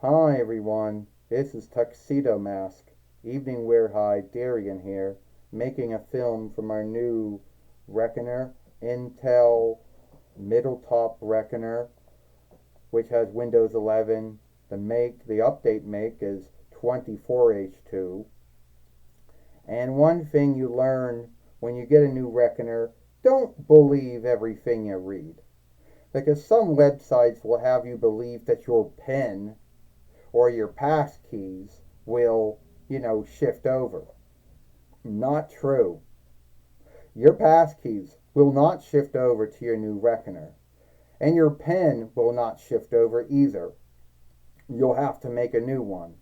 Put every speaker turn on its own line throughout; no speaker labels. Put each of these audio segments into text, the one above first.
Hi everyone, this is Tuxedo Mask, Evening Wear High Darian here, making a film from our new Reckoner, Intel middle top Reckoner, which has Windows 11. The update make is 24H2. And one thing you learn when you get a new Reckoner, don't believe everything you read. Because some websites will have you believe that your pen or your pass keys will, shift over. Not true. Your pass keys will not shift over to your new Reckoner. And your pen will not shift over either. You'll have to make a new one.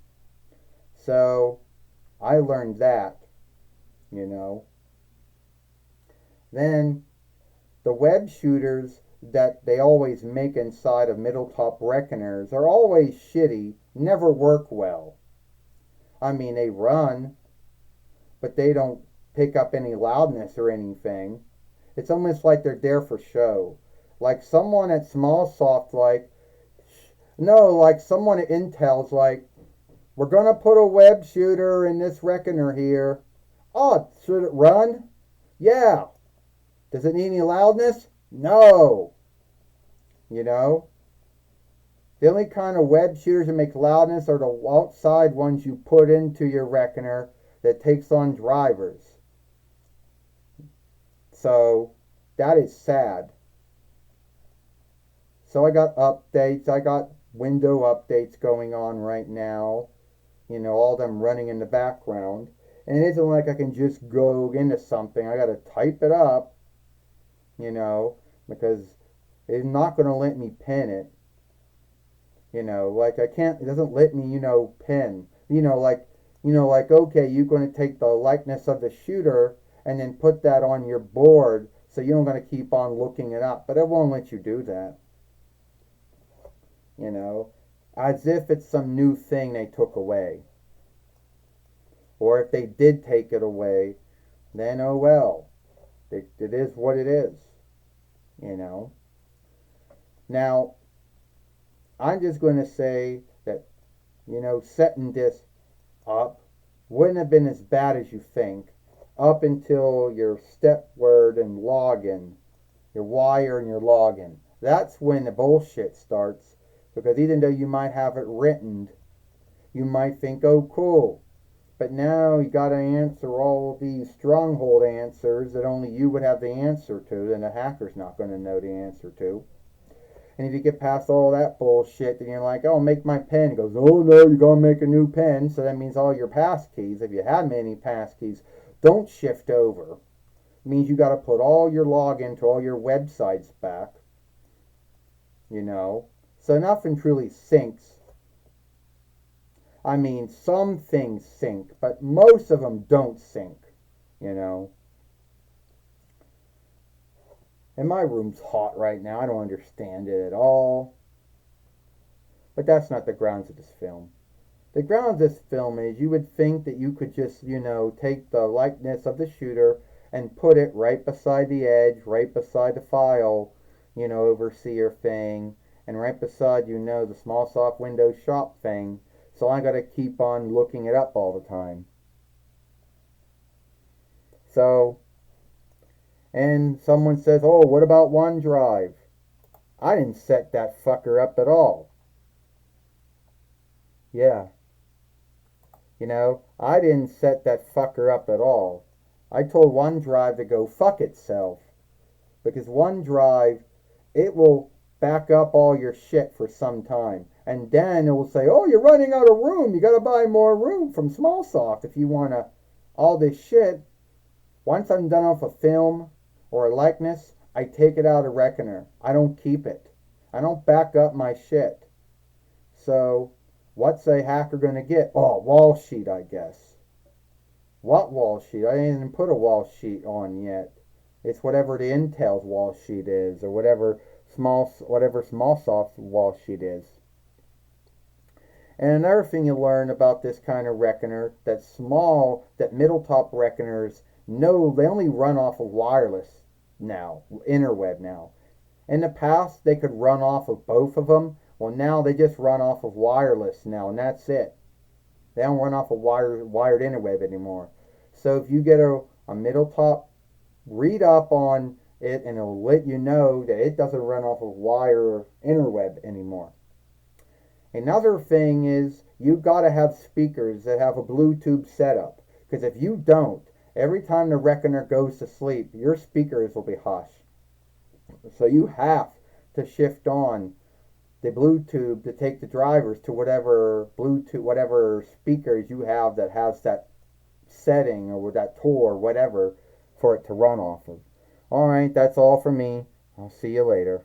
So I learned that, you know. Then the web shooters that they always make inside of middle top reckoners are always shitty, never work well. I mean, they run, but they don't pick up any loudness or anything. It's almost like they're there for show. Like someone at Samllsoft, like someone at Intel's like, we're gonna put a web shooter in this reckoner here. Oh, should it run? Yeah. Does it need any loudness? No. You know? The only kind of web shooters that make loudness are the outside ones you put into your reckoner that takes on drivers. So that is sad. So I got updates. I got window updates going on right now. All them running in the background. And it isn't like I can just go into something. I got to type it up, because it's not going to let me pin it. Like I can't, it doesn't let me, pin. Okay, you're going to take the likeness of the shooter and then put that on your board so you don't going to keep on looking it up. But it won't let you do that. As if it's some new thing they took away. Or if they did take it away, then oh well. It is what it is. Now, I'm just going to say that, setting this up wouldn't have been as bad as you think up until your step word and login, your wire and your login. That's when the bullshit starts, because even though you might have it written, you might think, oh cool, but now you got to answer all these stronghold answers that only you would have the answer to, and the hacker's not going to know the answer to. And if you get past all that bullshit, then you're like, oh, make my pen. He goes, oh no, you're going to make a new pen. So that means all your pass keys, if you have many pass keys, don't shift over. It means you got to put all your login to all your websites back. So nothing truly syncs. I mean, some things sync, but most of them don't sync, And my room's hot right now. I don't understand it at all. But that's not the grounds of this film. The grounds of this film is you would think that you could just, take the likeness of the shooter and put it right beside the edge, right beside the file, overseer thing, and right beside, the Samllsoft Windows shop thing. So I got to keep on looking it up all the time. So, and someone says, oh, what about OneDrive? I didn't set that fucker up at all. Yeah. I didn't set that fucker up at all. I told OneDrive to go fuck itself. Because OneDrive, it will back up all your shit for some time. And then it will say, oh, you're running out of room. You got to buy more room from Samllsoft if you want to. All this shit. Once I'm done off a film or a likeness, I take it out of Reckoner. I don't keep it. I don't back up my shit. So, what's a hacker going to get? Oh, wall sheet, I guess. What wall sheet? I didn't even put a wall sheet on yet. It's whatever the Intel's wall sheet is, or whatever Samllsoft's wall sheet is. And another thing you learn about this kind of reckoner, that middle top reckoners, no, they only run off of wireless now, interweb now. In the past, they could run off of both of them, Well, now they just run off of wireless now, and that's it. They don't run off of wired interweb anymore. So if you get a middle top, read up on it, and it'll let you know that it doesn't run off of wire interweb anymore. Another thing is you've got to have speakers that have a Bluetooth setup. Because if you don't, every time the reckoner goes to sleep, your speakers will be hushed. So you have to shift on the Bluetooth to take the drivers to whatever Bluetooth, whatever speakers you have that has that setting or that tool or whatever for it to run off of. Alright, that's all for me. I'll see you later.